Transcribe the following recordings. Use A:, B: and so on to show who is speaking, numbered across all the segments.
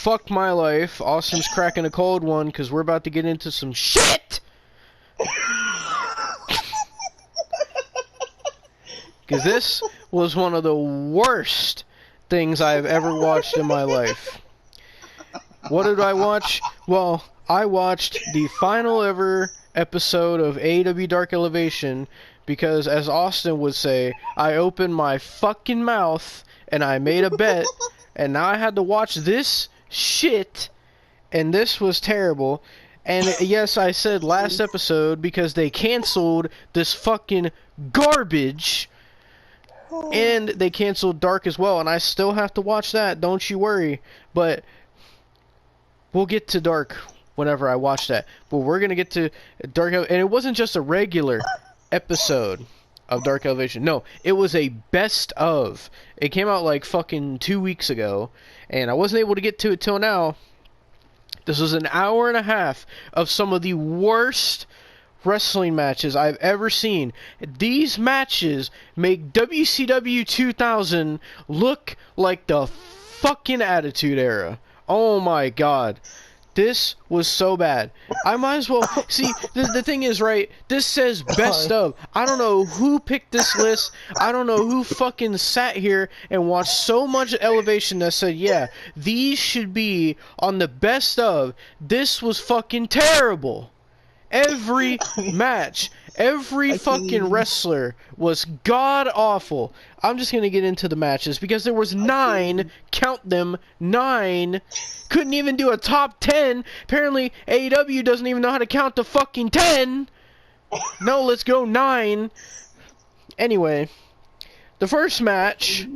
A: fuck my life. Austin's cracking a cold one because we're about to get into some shit. Because this was one of the worst things I've ever watched in my life. What did I watch? Well, I watched the final ever episode of AEW Dark Elevation because, as Austin would say, I opened my fucking mouth and I made a bet, and now I had to watch this shit, and this was terrible. And yes, I said last episode because they canceled this fucking garbage. And they canceled Dark as well, and I still have to watch that, don't you worry. But we'll get to Dark whenever I watch that. But we're going to get to Dark, and it wasn't just a regular episode of Dark Elevation. No, it was a best of. It came out like fucking 2 weeks ago, and I wasn't able to get to it till now. This was an hour and a half of some of the worst wrestling matches I've ever seen. These matches make WCW 2000 look like the fucking Attitude Era. Oh my god. This was so bad. I might as well... See, the thing is, right, this says best of. I don't know who picked this list. I don't know who fucking sat here and watched so much Elevation that said, yeah, these should be on the best of. This was fucking terrible. Every match, every fucking wrestler was god-awful. I'm just going to get into the matches because there was 9, count them, 9. Couldn't even do a top 10. Apparently, AEW doesn't even know how to count to fucking 10. No, let's go 9. Anyway, the first match,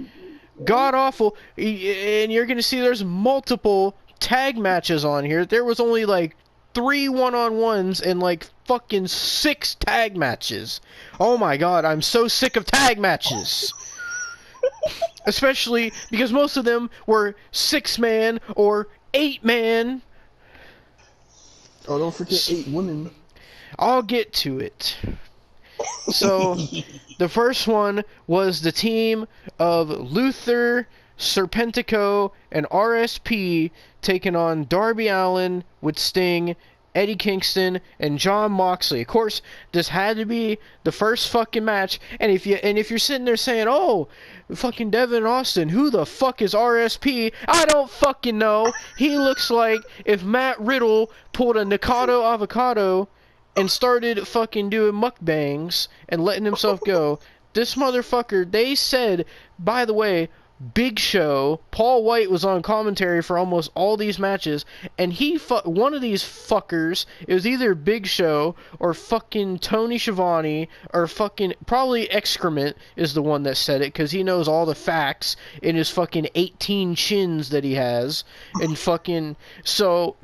A: god-awful, and you're going to see there's multiple tag matches on here. There was only like 3 one-on-ones and like fucking 6 tag matches. Oh my god, I'm so sick of tag matches. Especially because most of them were 6-man or 8-man.
B: Oh, don't forget 8 women.
A: I'll get to it. So, the first one was the team of Luther, Serpentico, and RSP taking on Darby Allin with Sting, Eddie Kingston, and Jon Moxley. Of course, this had to be the first fucking match. And if you're sitting there saying, "Oh, fucking Devon and Austin, who the fuck is RSP?" I don't fucking know. He looks like if Matt Riddle pulled a Nikado avocado and started fucking doing mukbangs and letting himself go. This motherfucker, they said, by the way, Big Show, Paul White was on commentary for almost all these matches, and one of these fuckers, it was either Big Show or fucking Tony Schiavone or fucking, probably Excrement is the one that said it, because he knows all the facts in his fucking 18 chins that he has, and fucking, so...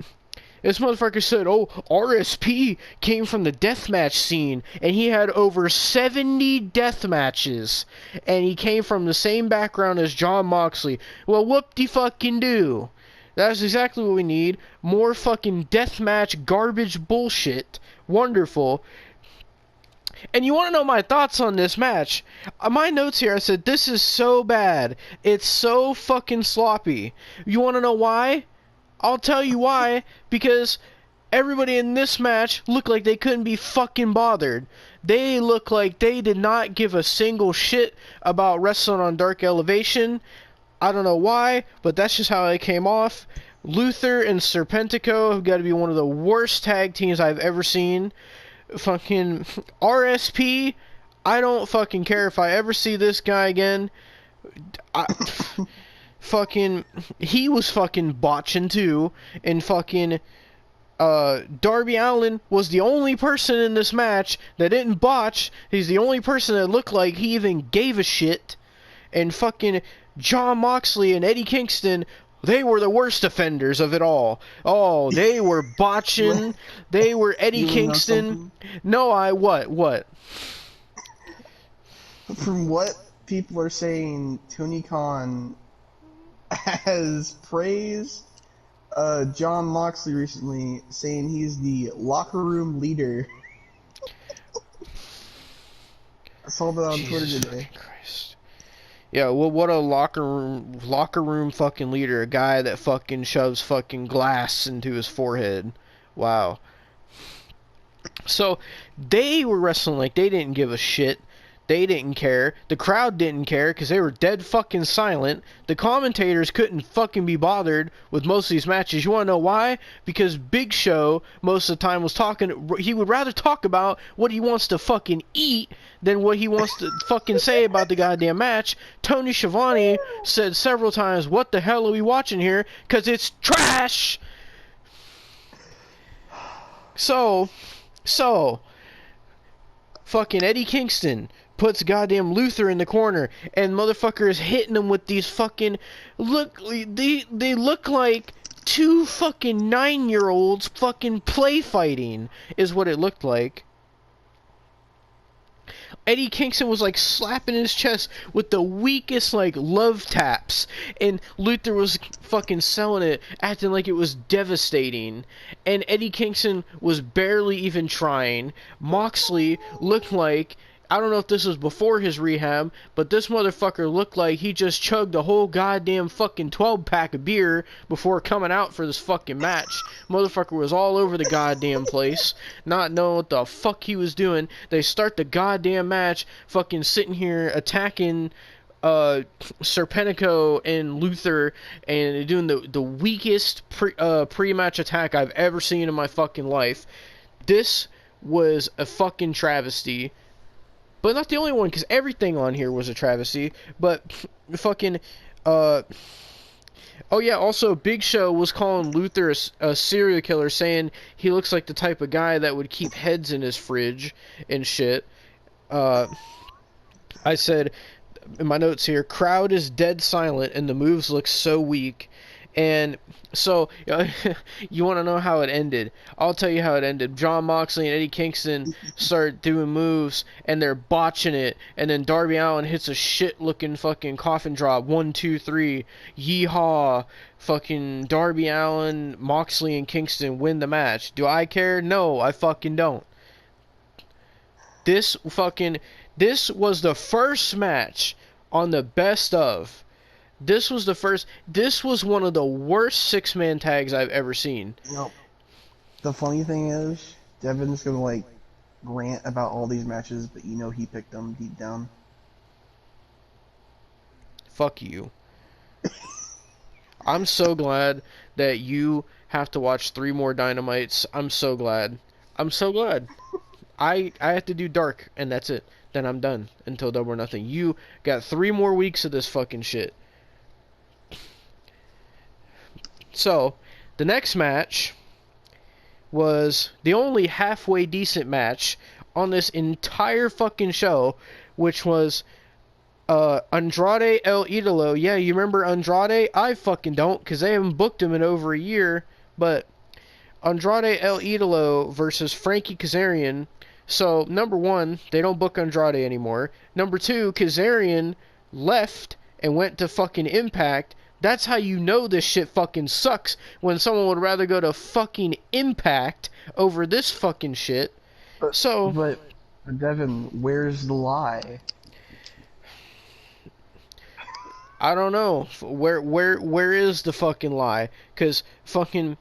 A: This motherfucker said, oh, RSP came from the deathmatch scene, and he had over 70 death matches, and he came from the same background as Jon Moxley. Well, whoop-de-fucking-do. That's exactly what we need. More fucking deathmatch garbage bullshit. Wonderful. And you want to know my thoughts on this match? My notes here, I said, this is so bad. It's so fucking sloppy. You want to know why? I'll tell you why, because everybody in this match looked like they couldn't be fucking bothered. They looked like they did not give a single shit about wrestling on Dark Elevation. I don't know why, but that's just how it came off. Luther and Serpentico have got to be one of the worst tag teams I've ever seen. Fucking RSP, I don't fucking care if I ever see this guy again. Fucking, he was fucking botching too, and fucking, Darby Allin was the only person in this match that didn't botch. He's the only person that looked like he even gave a shit, and fucking Jon Moxley and Eddie Kingston, they were the worst offenders of it all. Oh, they were botching, they were Eddie Kingston. No, what?
B: From what people are saying, Tony Khan has praised Jon Moxley recently, saying he's the locker room leader. I saw that on Twitter today.
A: Christ. Yeah, well, what a locker room fucking leader, a guy that fucking shoves fucking glass into his forehead. Wow. So they were wrestling like they didn't give a shit. They didn't care. The crowd didn't care because they were dead fucking silent. The commentators couldn't fucking be bothered with most of these matches. You want to know why? Because Big Show most of the time was talking. He would rather talk about what he wants to fucking eat than what he wants to fucking say about the goddamn match. Tony Schiavone said several times, "What the hell are we watching here? Because it's trash." So, fucking Eddie Kingston puts goddamn Luther in the corner, and motherfucker is hitting him with these fucking they look like two fucking 9-year-olds fucking play fighting is what it looked like. Eddie Kingston was like slapping his chest with the weakest like love taps, and Luther was fucking selling it, acting like it was devastating, and Eddie Kingston was barely even trying. Moxley looked like, I don't know if this was before his rehab, but this motherfucker looked like he just chugged a whole goddamn fucking 12-pack of beer before coming out for this fucking match. Motherfucker was all over the goddamn place, not knowing what the fuck he was doing. They start the goddamn match, fucking sitting here attacking Serpentico and Luther, and doing the weakest pre-match attack I've ever seen in my fucking life. This was a fucking travesty. But not the only one, because everything on here was a travesty. But fucking, oh yeah, also Big Show was calling Luther a serial killer, saying he looks like the type of guy that would keep heads in his fridge and shit. I said in my notes here, crowd is dead silent and the moves look so weak. And so, you want to know how it ended? I'll tell you how it ended. Jon Moxley and Eddie Kingston start doing moves, and they're botching it. And then Darby Allin hits a shit-looking fucking coffin drop. 1, 2, 3. Yeehaw. Fucking Darby Allin, Moxley, and Kingston win the match. Do I care? No, I fucking don't. This was the first match on the best of. This was one of the worst 6-man tags I've ever seen.
B: Nope. The funny thing is, Devon's gonna like rant about all these matches, but you know he picked them deep down.
A: Fuck you. I'm so glad that you have to watch 3 more Dynamites. I'm so glad. I have to do Dark, and that's it. Then I'm done until Double or Nothing. You got 3 more weeks of this fucking shit. So, the next match was the only halfway decent match on this entire fucking show, which was Andrade El Idolo. Yeah, you remember Andrade? I fucking don't, because they haven't booked him in over a year. But Andrade El Idolo versus Frankie Kazarian. So, number 1, they don't book Andrade anymore. Number 2, Kazarian left and went to fucking Impact. That's how you know this shit fucking sucks, when someone would rather go to fucking Impact over this fucking shit.
B: But Devon, where's the lie?
A: I don't know. Where is the fucking lie? Because fucking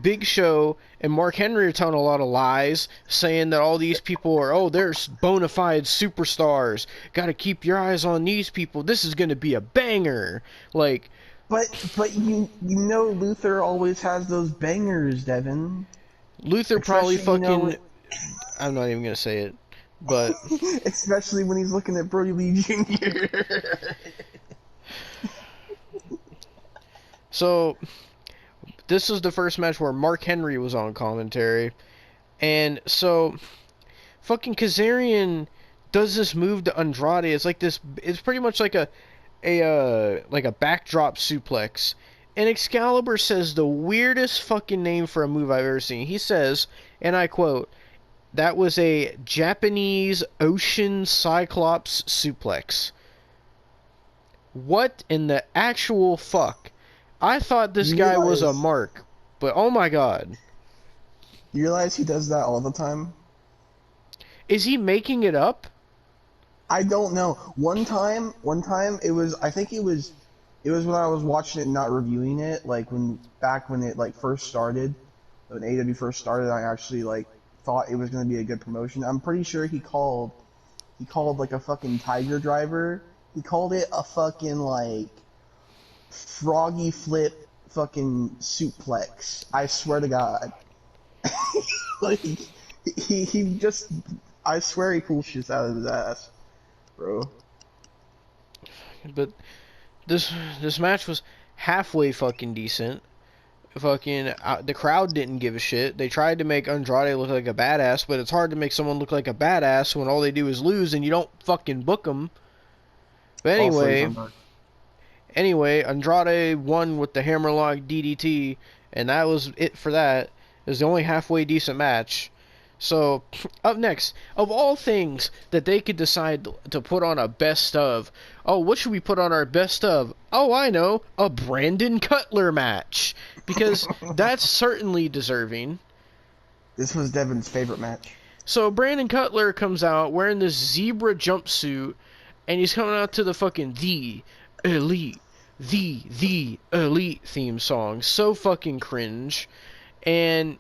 A: Big Show and Mark Henry are telling a lot of lies, saying that all these people are, they're bona fide superstars. Gotta keep your eyes on these people. This is gonna be a banger. Like,
B: but you know Luther always has those bangers, Devon.
A: Luther probably fucking. I'm not even gonna say it, but
B: especially when he's looking at Brody Lee Jr.
A: So, this was the first match where Mark Henry was on commentary. And so, fucking Kazarian does this move to Andrade. It's like this, it's pretty much like a backdrop suplex. And Excalibur says the weirdest fucking name for a move I've ever seen. He says, and I quote, "That was a Japanese ocean cyclops suplex." What in the actual fuck? I thought this guy was a mark, but oh my god.
B: You realize he does that all the time?
A: Is he making it up?
B: I don't know. One time I think it was when I was watching it and not reviewing it, like back when it like first started, when AEW first started, I actually like thought it was going to be a good promotion. I'm pretty sure he called like a fucking Tiger Driver. He called it a fucking like froggy flip fucking suplex. I swear to God. Like he just I swear he pulls shit out of his ass, bro.
A: But this match was halfway fucking decent. Fucking the crowd didn't give a shit. They tried to make Andrade look like a badass, but it's hard to make someone look like a badass when all they do is lose and you don't fucking book them. But
B: Also, he's
A: anyway, Andrade won with the hammerlock DDT, and that was it for that. It was the only halfway decent match. So, up next, of all things that they could decide to put on a best of, oh, what should we put on our best of? Oh, I know, a Brandon Cutler match. Because that's certainly deserving.
B: This was Devon's favorite match.
A: So, Brandon Cutler comes out wearing this zebra jumpsuit, and he's coming out to the fucking The Elite theme song. So fucking cringe. And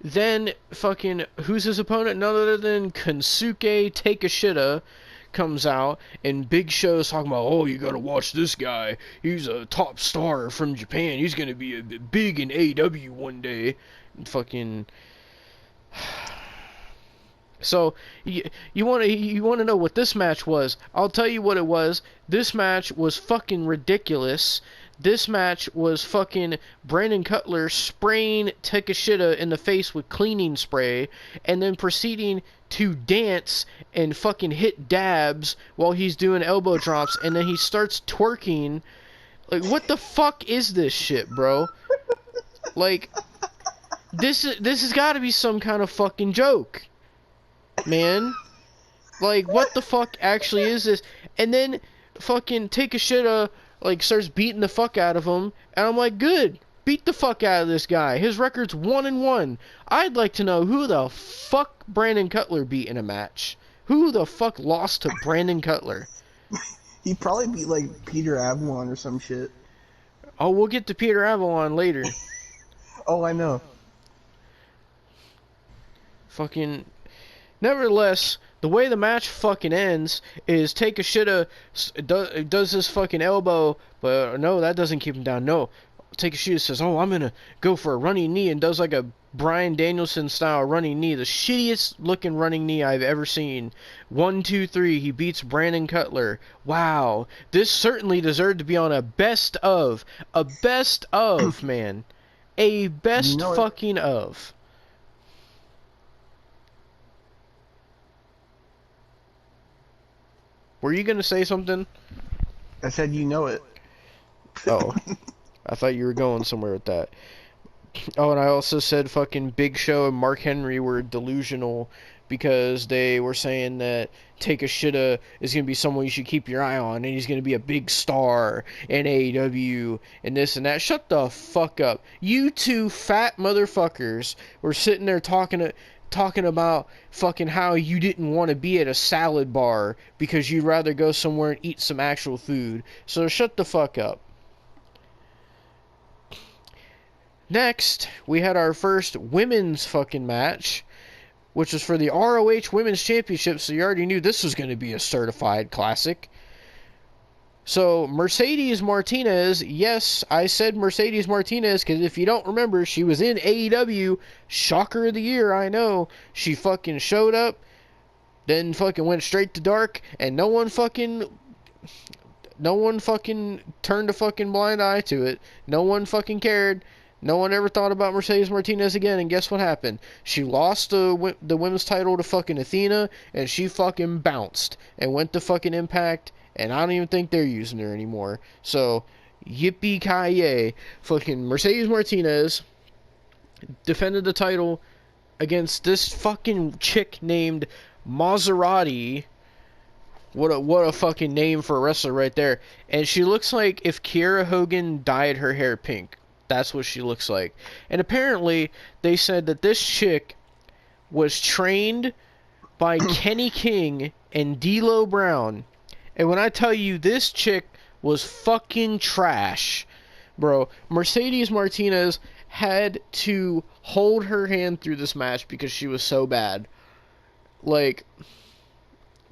A: then fucking, who's his opponent? None other than Kensuke Takeshita comes out, and Big Show's talking about, oh, you gotta watch this guy. He's a top star from Japan. He's gonna be big in AEW one day. And fucking... So, you wanna know what this match was? I'll tell you what it was. This match was fucking ridiculous. This match was fucking Brandon Cutler spraying Takeshita in the face with cleaning spray, and then proceeding to dance and fucking hit dabs while he's doing elbow drops, and then he starts twerking. Like, what the fuck is this shit, bro? Like, this has got to be some kind of fucking joke, man. Like, what the fuck actually is this? And then fucking Takeshita like starts beating the fuck out of him, and I'm like, good, beat the fuck out of this guy. His record's 1-1. I'd like to know who the fuck Brandon Cutler beat in a match. Who the fuck lost to Brandon Cutler?
B: He probably beat like Peter Avalon or some shit.
A: Oh, we'll get to Peter Avalon later.
B: Oh, I know.
A: Fucking, nevertheless, the way the match fucking ends is Takeshita does this fucking elbow, but no, that doesn't keep him down. No, Takeshita says, oh, I'm gonna go for a running knee, and does like a Bryan Danielson style running knee, the shittiest looking running knee I've ever seen. 1, 2, 3, he beats Brandon Cutler. Wow, this certainly deserved to be on a best of, man, a best fucking of. Were you gonna say something?
B: I said you know it.
A: Oh, I thought you were going somewhere with that. Oh, and I also said fucking Big Show and Mark Henry were delusional because they were saying that Takeshita is gonna be someone you should keep your eye on, and he's gonna be a big star in AEW and this and that. Shut the fuck up. You two fat motherfuckers were sitting there talking about fucking how you didn't want to be at a salad bar because you'd rather go somewhere and eat some actual food. So shut the fuck up. Next, we had our first women's fucking match, which was for the ROH Women's Championship, so you already knew this was going to be a certified classic. So, Mercedes Martinez, yes, I said Mercedes Martinez, because if you don't remember, she was in AEW, shocker of the year, I know. She fucking showed up, then fucking went straight to dark, and no one fucking turned a fucking blind eye to it. No one fucking cared. No one ever thought about Mercedes Martinez again, and guess what happened? She lost the women's title to fucking Athena, and she fucking bounced, and went to fucking Impact, and I don't even think they're using her anymore. So, yippee-ki-yay. Fucking Mercedes Martinez defended the title against this fucking chick named Maserati. What a fucking name for a wrestler right there. And she looks like if Kiera Hogan dyed her hair pink. That's what she looks like. And apparently, they said that this chick was trained by Kenny King and D'Lo Brown. And when I tell you this chick was fucking trash, bro, Mercedes Martinez had to hold her hand through this match because she was so bad. Like,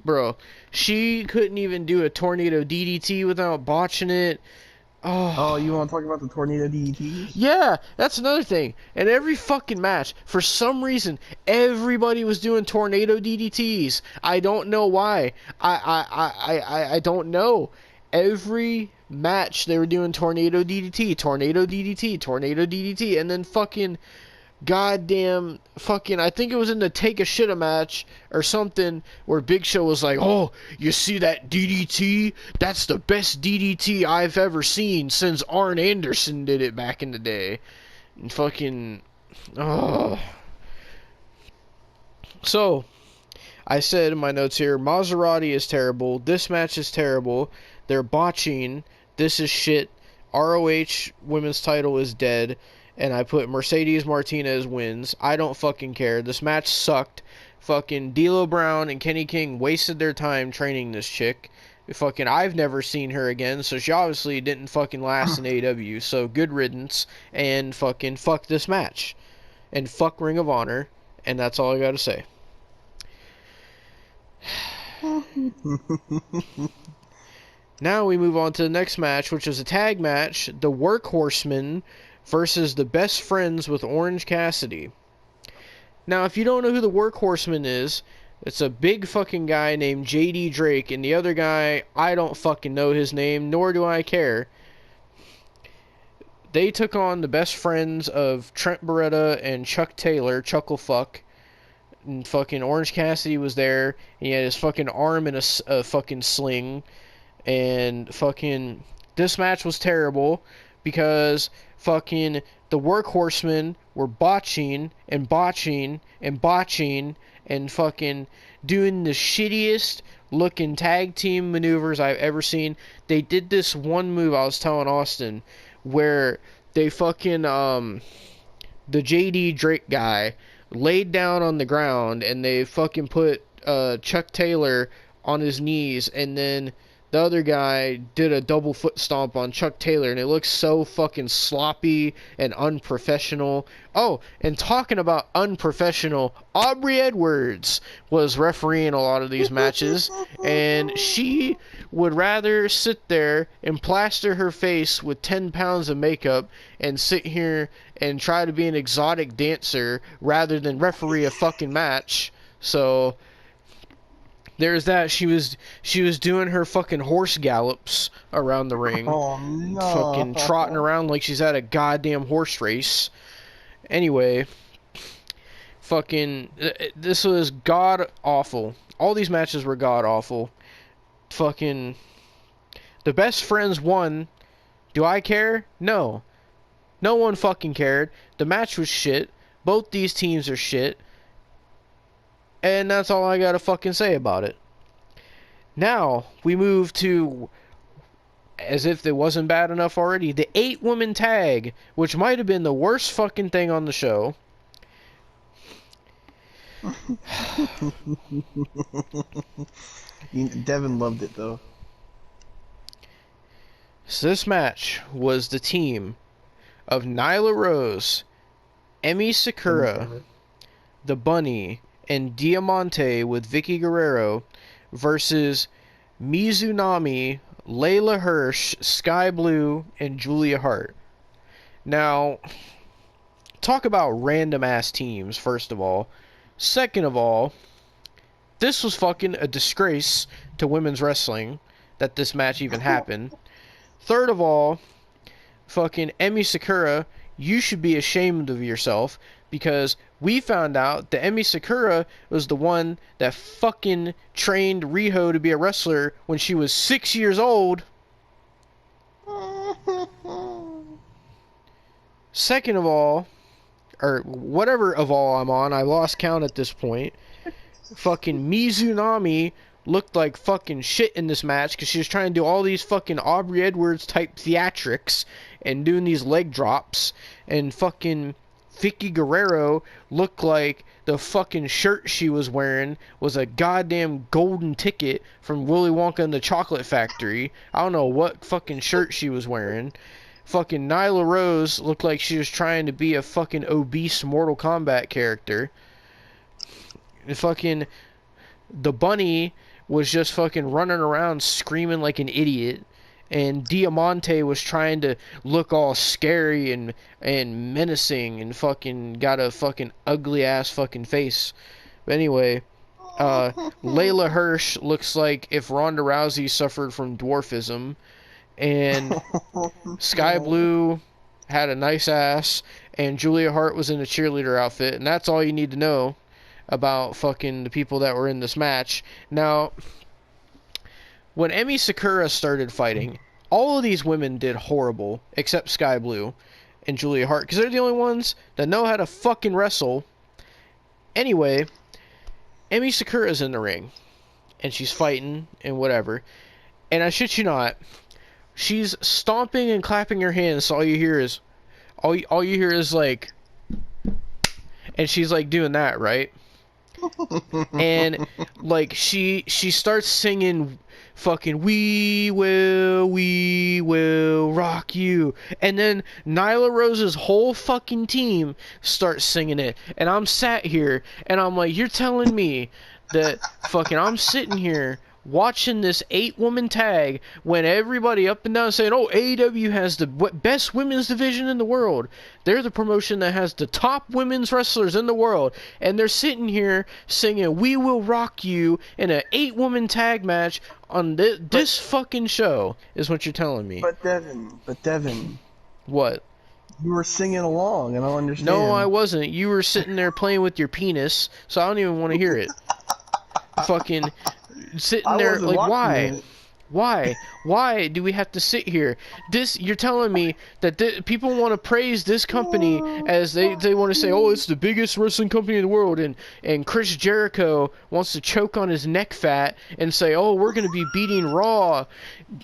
A: bro, she couldn't even do a tornado DDT without botching it.
B: Oh, you want to talk about the tornado DDTs?
A: Yeah, that's another thing. In every fucking match, for some reason, everybody was doing tornado DDTs. I don't know why. I don't know. Every match they were doing tornado DDT, tornado DDT, tornado DDT, and then fucking goddamn fucking, I think it was in the Take a Shitta match or something, where Big Show was like, oh, you see that DDT? That's the best DDT I've ever seen since Arn Anderson did it back in the day. And fucking, oh. So, I said in my notes here, Maserati is terrible, this match is terrible, they're botching, this is shit, ROH women's title is dead, and I put Mercedes Martinez wins. I don't fucking care. This match sucked. Fucking D'Lo Brown and Kenny King wasted their time training this chick. Fucking, I've never seen her again, so she obviously didn't fucking last in AEW. So good riddance, and fucking fuck this match, and fuck Ring of Honor, and that's all I gotta say. Now we move on to the next match, which is a tag match. The Workhorsemen versus the Best Friends with Orange Cassidy. Now, if you don't know who the Workhorseman is, it's a big fucking guy named JD Drake, and the other guy, I don't fucking know his name, nor do I care. They took on the best friends of Trent Beretta and Chuck Taylor, Chucklefuck, and fucking Orange Cassidy was there, and he had his fucking arm in a fucking sling, and fucking, this match was terrible, because fucking the Workhorsemen were botching and botching and botching and fucking doing the shittiest looking tag team maneuvers I've ever seen. They did this one move I was telling Austin where they fucking the JD Drake guy laid down on the ground and they fucking put Chuck Taylor on his knees, and then the other guy did a double foot stomp on Chuck Taylor, and it looks so fucking sloppy and unprofessional. Oh, and talking about unprofessional, Aubrey Edwards was refereeing a lot of these matches, and she would rather sit there and plaster her face with 10 pounds of makeup and sit here and try to be an exotic dancer rather than referee a fucking match. So there's that. She was doing her fucking horse gallops around the ring.
B: Oh no.
A: Fucking trotting around like she's at a goddamn horse race. Anyway, fucking, this was god awful. All these matches were god awful. Fucking, the Best Friends won. Do I care? No. No one fucking cared. The match was shit. Both these teams are shit. And that's all I gotta fucking say about it. Now, we move to, as if it wasn't bad enough already, the 8-woman tag, which might have been the worst fucking thing on the show.
B: Devon loved it, though.
A: So this match was the team of Nyla Rose, Emi Sakura, the Bunny, and Diamante with Vicky Guerrero versus Mizunami, Layla Hirsch, Sky Blue, and Julia Hart. Now, talk about random ass teams, first of all. Second of all, this was fucking a disgrace to women's wrestling that this match even happened. Third of all, fucking Emi Sakura, you should be ashamed of yourself, because we found out that Emi Sakura was the one that fucking trained Riho to be a wrestler when she was 6 years old. Second of all, or whatever of all I'm on, I lost count at this point. Fucking Mizunami looked like fucking shit in this match because she was trying to do all these fucking Aubrey Edwards type theatrics and doing these leg drops, and fucking Vicky Guerrero looked like the fucking shirt she was wearing was a goddamn golden ticket from Willy Wonka and the Chocolate Factory. I don't know what fucking shirt she was wearing. Fucking Nyla Rose looked like she was trying to be a fucking obese Mortal Kombat character. And fucking the bunny was just fucking running around screaming like an idiot. And Diamante was trying to look all scary and menacing and fucking got a fucking ugly ass fucking face. But anyway, Layla Hirsch looks like if Ronda Rousey suffered from dwarfism. And Sky Blue had a nice ass. And Julia Hart was in a cheerleader outfit. And that's all you need to know about fucking the people that were in this match. Now, when Emi Sakura started fighting, all of these women did horrible, except Sky Blue and Julia Hart, because they're the only ones that know how to fucking wrestle. Anyway, Emi Sakura's in the ring, and she's fighting and whatever, and I shit you not, she's stomping and clapping her hands, so all you hear is like, and she's like doing that, right? And like she starts singing fucking we will rock you, and then Nyla Rose's whole fucking team starts singing it, and I'm sat here and I'm like, you're telling me that fucking I'm sitting here watching this 8-woman tag when everybody up and down saying, oh, AEW has the best women's division in the world. They're the promotion that has the top women's wrestlers in the world. And they're sitting here singing We Will Rock You in an 8-woman tag match on this fucking show, is what you're telling me.
B: But Devin.
A: What?
B: You were singing along, and I don't understand.
A: No, I wasn't. You were sitting there playing with your penis, so I don't even want to hear it. Fucking sitting there like, why do we have to sit here? You're telling me that people want to praise this company as they want to say, oh, it's the biggest wrestling company in the world, and Chris Jericho wants to choke on his neck fat and say, oh, we're going to be beating Raw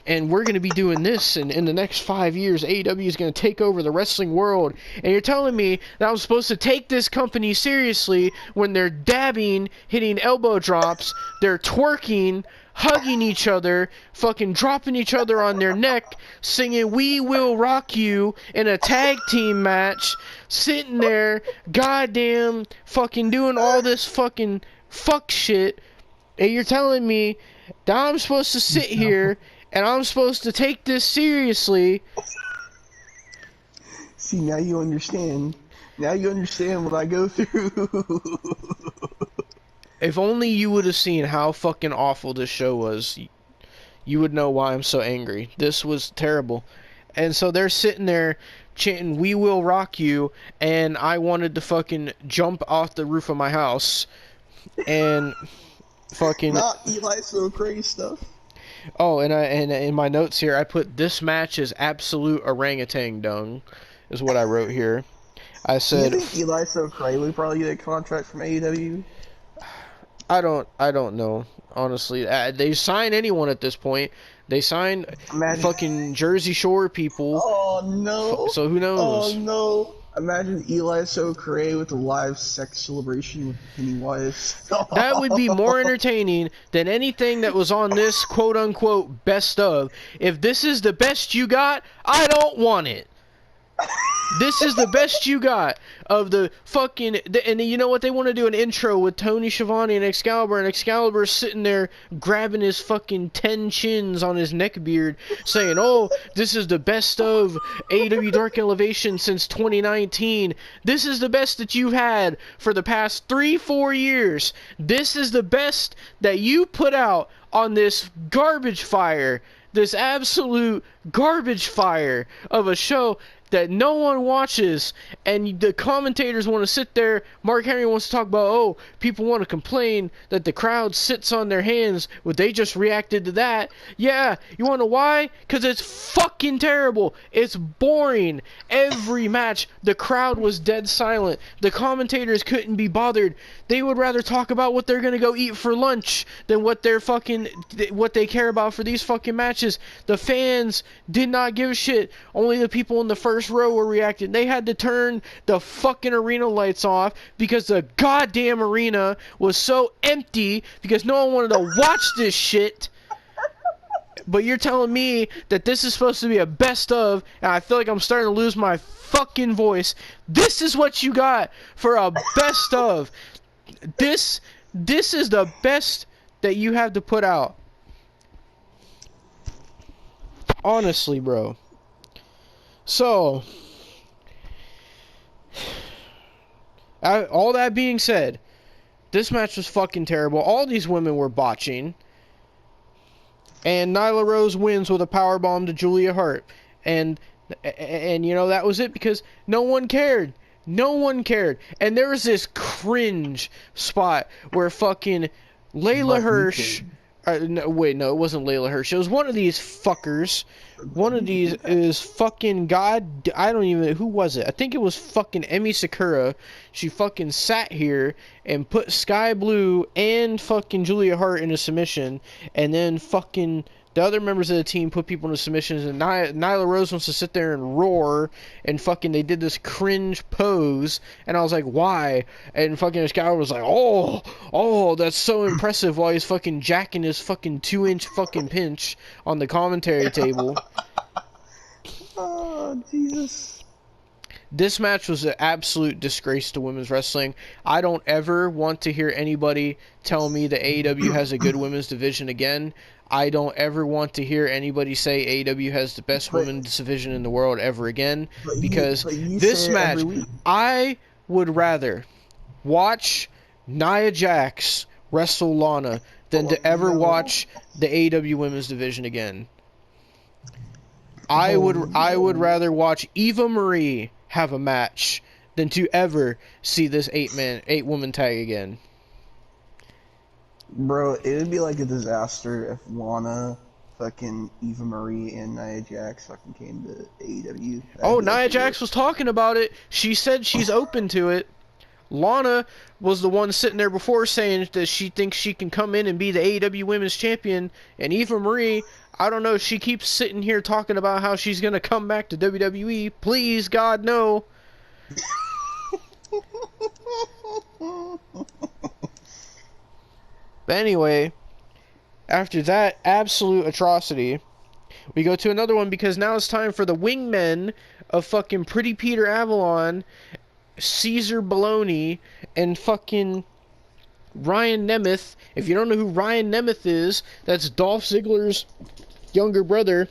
A: and we're going to be doing this, and in the next 5 years AEW is going to take over the wrestling world, and you're telling me that I'm supposed to take this company seriously when they're dabbing, hitting elbow drops, they're twerking, hugging each other, fucking dropping each other on their neck, singing We Will Rock You in a tag team match, sitting there, goddamn, fucking doing all this fucking fuck shit, and you're telling me that I'm supposed to sit here and I'm supposed to take this seriously.
B: See, now you understand. Now you understand what I go through.
A: If only you would have seen how fucking awful this show was, you would know why I'm so angry. This was terrible. And so they're sitting there chanting, We Will Rock You, and I wanted to fucking jump off the roof of my house and fucking...
B: Not Eli So Crazy stuff.
A: Oh, and in my notes here, I put, this match is absolute orangutan dung, is what I wrote here. I said...
B: Do you think Eli So Crazy would probably get a contract from AEW?
A: I don't know, honestly. They sign anyone at this point. They sign fucking Jersey Shore people.
B: Oh, no.
A: So who knows?
B: Oh, no. Imagine Eli So Cray with a live sex celebration with Pennywise.
A: That would be more entertaining than anything that was on this quote-unquote best of. If this is the best you got, I don't want it. This is the best you got of the fucking... And you know what? They want to do an intro with Tony Schiavone and Excalibur's sitting there grabbing his fucking 10 chins on his neck beard saying, oh, this is the best of AEW Dark Elevation since 2019. This is the best that you've had for the past 3-4 years. This is the best that you put out on this garbage fire. This absolute garbage fire of a show that no one watches, and the commentators want to sit there. Mark Henry wants to talk about, oh, people want to complain that the crowd sits on their hands, but they just reacted to that. Yeah, you want to know why? Because it's fucking terrible. It's boring. Every match, the crowd was dead silent. The commentators couldn't be bothered. They would rather talk about what they're going to go eat for lunch than what they care about for these fucking matches. The fans did not give a shit. Only the people in the first first row were reacting. They had to turn the fucking arena lights off because the goddamn arena was so empty because no one wanted to watch this shit. But you're telling me that this is supposed to be a best of, and I feel like I'm starting to lose my fucking voice. This is what you got for a best of. This is the best that you have to put out. Honestly, bro. So, all that being said, this match was fucking terrible. All these women were botching. And Nyla Rose wins with a powerbomb to Julia Hart. And you know, that was it because no one cared. No one cared. And there was this cringe spot where fucking Layla Hirsch... no, it wasn't Layla Hirsch. It was one of these fuckers. One of these is fucking God... I don't even... Who was it? I think it was fucking Emi Sakura. She fucking sat here and put Sky Blue and fucking Julia Hart in a submission. And then fucking... The other members of the team put people into submissions, and Nyla Rose wants to sit there and roar, and fucking they did this cringe pose, and I was like, why? And fucking this guy was like, oh, that's so impressive, while he's fucking jacking his fucking 2-inch fucking pinch on the commentary table.
B: Oh, Jesus.
A: This match was an absolute disgrace to women's wrestling. I don't ever want to hear anybody tell me that AEW has a good women's division again. I don't ever want to hear anybody say AEW has the best women's division in the world ever again. Because this match, I would rather watch Nia Jax wrestle Lana than to ever watch the AEW women's division again. I would rather watch Eva Marie have a match than to ever see this 8-woman tag again.
B: Bro, it would be like a disaster if Lana, fucking Eva Marie, and Nia Jax fucking came to AEW.
A: Oh, Nia Jax was talking about it. She said she's open to it. Lana was the one sitting there before saying that she thinks she can come in and be the AEW Women's Champion. And Eva Marie, I don't know, she keeps sitting here talking about how she's going to come back to WWE. Please, God, no. But anyway, after that absolute atrocity, we go to another one because now it's time for the wingmen of fucking Pretty Peter Avalon, Caesar Baloney, and fucking Ryan Nemeth. If you don't know who Ryan Nemeth is, that's Dolph Ziggler's younger brother.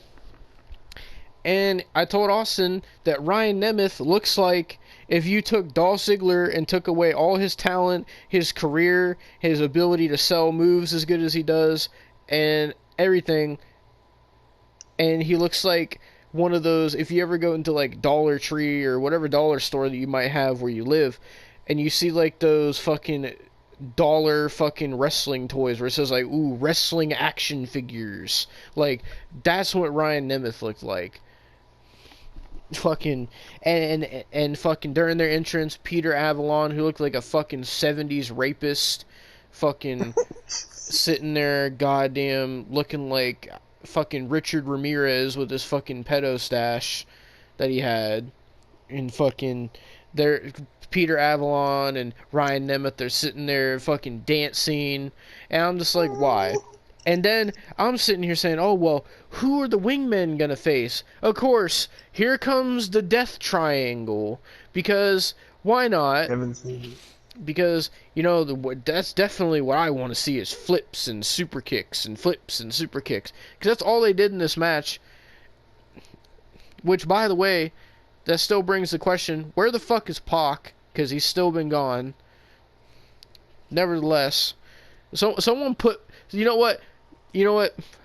A: And I told Austin that Ryan Nemeth looks like if you took Dolph Ziggler and took away all his talent, his career, his ability to sell moves as good as he does, and everything, and he looks like one of those, if you ever go into like Dollar Tree or whatever dollar store that you might have where you live, and you see like those fucking dollar fucking wrestling toys where it says like, ooh, wrestling action figures. Like, that's what Ryan Nemeth looked like. Fucking and fucking during their entrance, Peter Avalon, who looked like a fucking 70s rapist, fucking sitting there, goddamn, looking like fucking Richard Ramirez with his fucking pedo stash that he had, and fucking Peter Avalon and Ryan Nemeth, they're sitting there fucking dancing, and I'm just like, why? And then I'm sitting here saying, oh, well, who are the wingmen going to face? Of course, here comes the Death Triangle. Because, why not? Because, you know, that's definitely what I want to see is flips and super kicks and flips and super kicks. Because that's all they did in this match. Which, by the way, that still brings the question, where the fuck is Pac? Because he's still been gone. Nevertheless, someone put... You know what?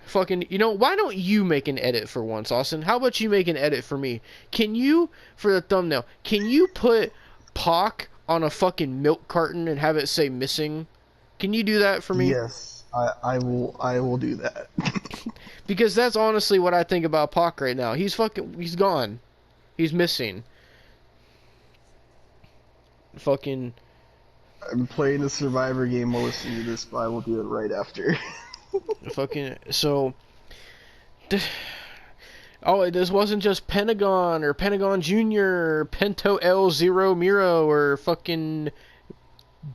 A: Fucking, why don't you make an edit for once, Austin? How about you make an edit for me? Can you, for the thumbnail, can you put Pac on a fucking milk carton and have it say missing? Can you do that for me?
B: Yes, I will do that.
A: Because that's honestly what I think about Pac right now. He's gone. He's missing. Fucking...
B: I'm playing a Survivor game while listening to this, but I will do it right after.
A: Fucking... So... Oh, this wasn't just Pentagon or Pentagon Junior or Pento L Zero Miro or fucking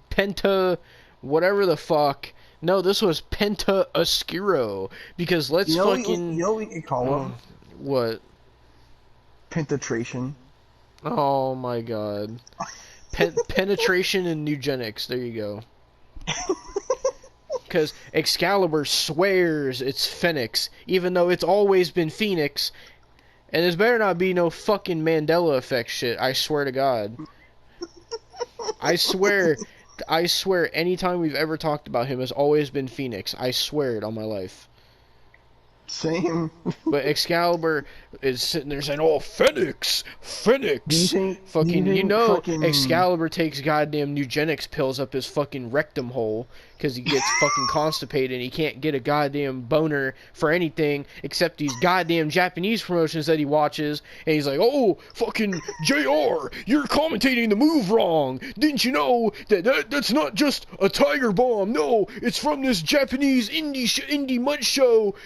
A: Penta, whatever the fuck. No, this was Penta Oscuro because let's fucking.
B: You know what we could call him?
A: What?
B: Penetration.
A: Oh my god. Penetration and eugenics. There you go. Because Excalibur swears it's Phoenix, even though it's always been Phoenix. And there better not be no fucking Mandela effect shit. I swear to God. I swear anytime we've ever talked about him has always been Phoenix. I swear it on my life.
B: Same.
A: But Excalibur is sitting there saying, "Oh, Phoenix! Phoenix!" Excalibur takes goddamn eugenics pills up his fucking rectum hole because he gets fucking constipated and he can't get a goddamn boner for anything except these goddamn Japanese promotions that he watches. And he's like, "Oh, fucking JR, you're commentating the move wrong. Didn't you know that's not just a tiger bomb? No, it's from this Japanese indie mud show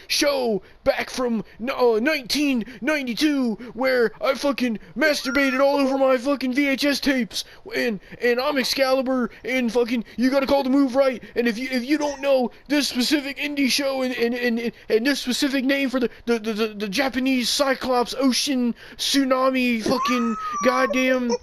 A: back from 1992 where I fucking masturbated all over my fucking VHS tapes and I'm Excalibur and fucking you gotta call the move right, and if you don't know this specific indie show and this specific name for the Japanese Cyclops Ocean Tsunami fucking goddamn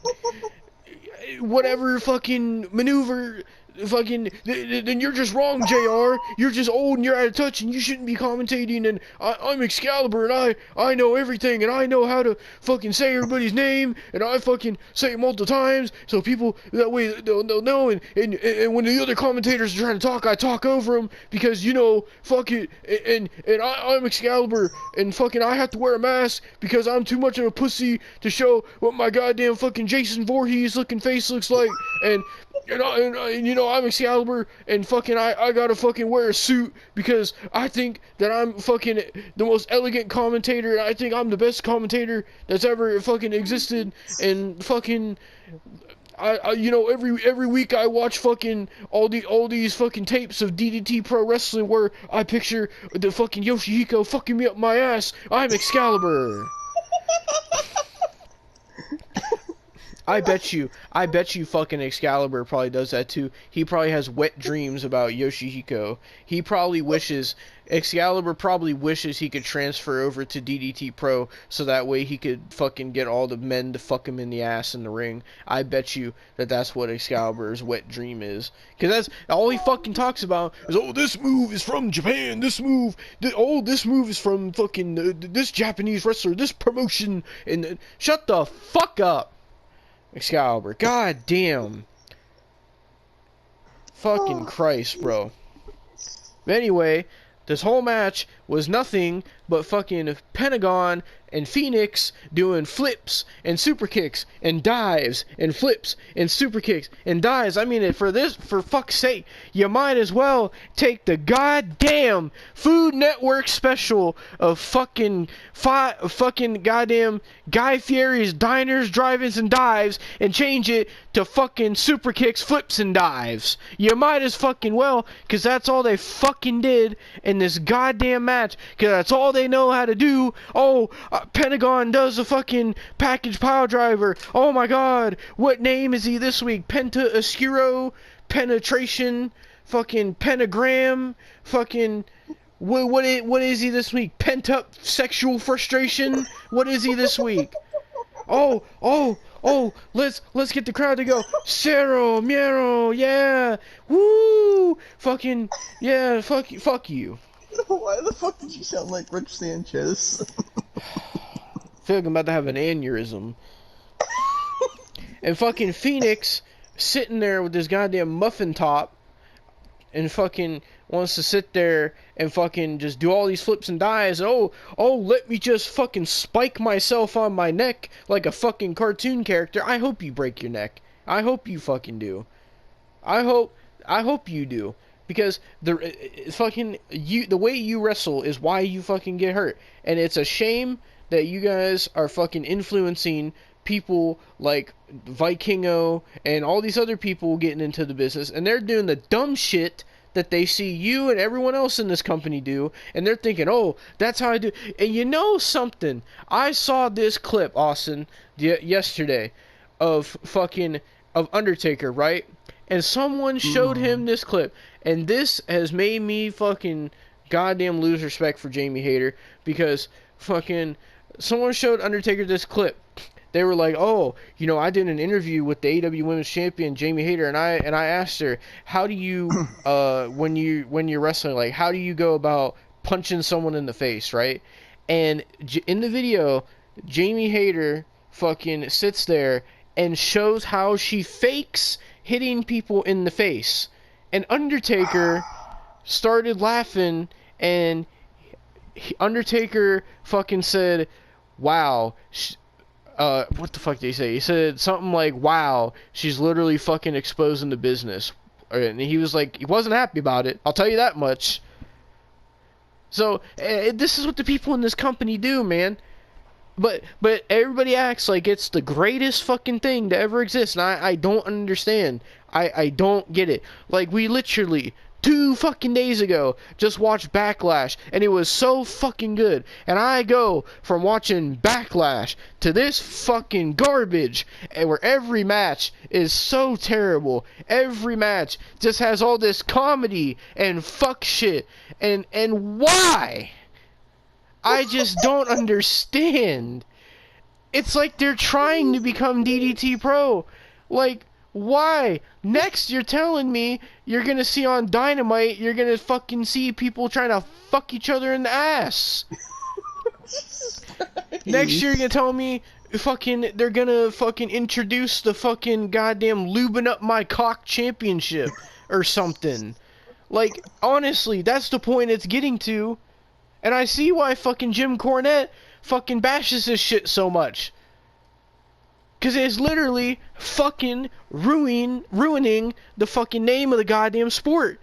A: whatever fucking maneuver fucking then you're just wrong, JR. You're just old and you're out of touch and you shouldn't be commentating, and I'm Excalibur and I know everything and I know how to fucking say everybody's name and I fucking say it multiple times so people that way they'll know, and when the other commentators are trying to talk, I talk over them because fuck it, and I'm Excalibur and fucking I have to wear a mask because I'm too much of a pussy to show what my goddamn fucking Jason Voorhees looking face looks like, and I'm Excalibur, and fucking I gotta fucking wear a suit because I think that I'm fucking the most elegant commentator, and I think I'm the best commentator that's ever fucking existed, and fucking every week I watch fucking all these fucking tapes of DDT Pro Wrestling where I picture the fucking Yoshihiko fucking me up my ass. I'm Excalibur. I bet you fucking Excalibur probably does that too. He probably has wet dreams about Yoshihiko. Excalibur probably wishes he could transfer over to DDT Pro so that way he could fucking get all the men to fuck him in the ass in the ring. I bet you that's what Excalibur's wet dream is. Because that's all he fucking talks about is, oh, this move is from Japan, this move is from fucking this Japanese wrestler, this promotion, and shut the fuck up. Excalibur, god damn. Fucking Christ, bro. But anyway, this whole match was nothing but fucking Pentagon and Phoenix doing flips and super kicks and dives and flips and super kicks and dives. I mean, for fuck's sake, you might as well take the goddamn Food Network special of fucking goddamn Guy Fieri's Diners, Drive-Ins, and Dives and change it to fucking super kicks, flips, and dives. You might as fucking well, because that's all they fucking did in this goddamn match, because that's all they know how to do. Oh, Pentagon does a fucking package pile driver. Oh my god, what name is he this week? Penta Oscuro, Penetration, fucking Pentagram, fucking what is he this week? Pent up sexual frustration. What is he this week? Oh, let's get the crowd to go. Cero, Miero, yeah, woo, fucking yeah, fuck you.
B: Why the fuck did you sound like Rich Sanchez?
A: I feel like I'm about to have an aneurysm. And fucking Phoenix sitting there with this goddamn muffin top and fucking wants to sit there and fucking just do all these flips and dives. Oh, let me just fucking spike myself on my neck like a fucking cartoon character. I hope you break your neck. I hope you fucking do. I hope you do. Because the way you wrestle is why you fucking get hurt. And it's a shame that you guys are fucking influencing people like Vikingo and all these other people getting into the business, and they're doing the dumb shit that they see you and everyone else in this company do, and they're thinking, oh, that's how I do. And you know something? I saw this clip, Austin, yesterday, of Undertaker, right? And someone showed him this clip, and this has made me fucking goddamn lose respect for Jamie Hayter, because fucking someone showed Undertaker this clip. They were like, oh, you know, I did an interview with the AEW Women's Champion Jamie Hayter, and I asked her, how do you when you're wrestling, like, how do you go about punching someone in the face, right? And in the video, Jamie Hayter fucking sits there and shows how she fakes hitting people in the face, and Undertaker started laughing, and Undertaker fucking said, wow. What the fuck did he say? He said something like, wow, she's literally fucking exposing the business. And he was like, he wasn't happy about it. I'll tell you that much. So, this is what the people in this company do, man. But everybody acts like it's the greatest fucking thing to ever exist. And I don't understand. I don't get it. Like, we literally 2 fucking days ago just watched Backlash, and it was so fucking good. And I go from watching Backlash to this fucking garbage, and where every match is so terrible. Every match just has all this comedy and fuck shit. And why? I just don't understand. It's like they're trying to become DDT Pro. Like, why? Next, you're telling me you're gonna see on Dynamite, you're gonna fucking see people trying to fuck each other in the ass. Next, you're gonna tell me they're gonna fucking introduce the fucking goddamn lubing up my cock championship or something. Like, honestly, that's the point it's getting to. And I see why fucking Jim Cornette fucking bashes this shit so much. Because it's literally fucking ruining the fucking name of the goddamn sport.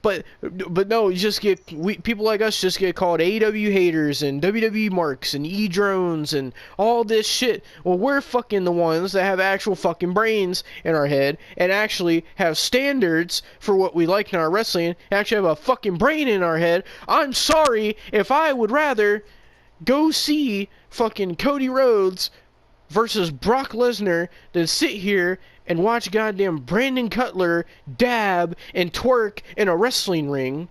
A: But no, you just people like us just get called AEW haters and WWE marks and E-drones and all this shit. Well, we're fucking the ones that have actual fucking brains in our head and actually have standards for what we like in our wrestling and actually have a fucking brain in our head. I'm sorry if I would rather go see fucking Cody Rhodes versus Brock Lesnar than sit here and watch goddamn Brandon Cutler dab and twerk in a wrestling ring.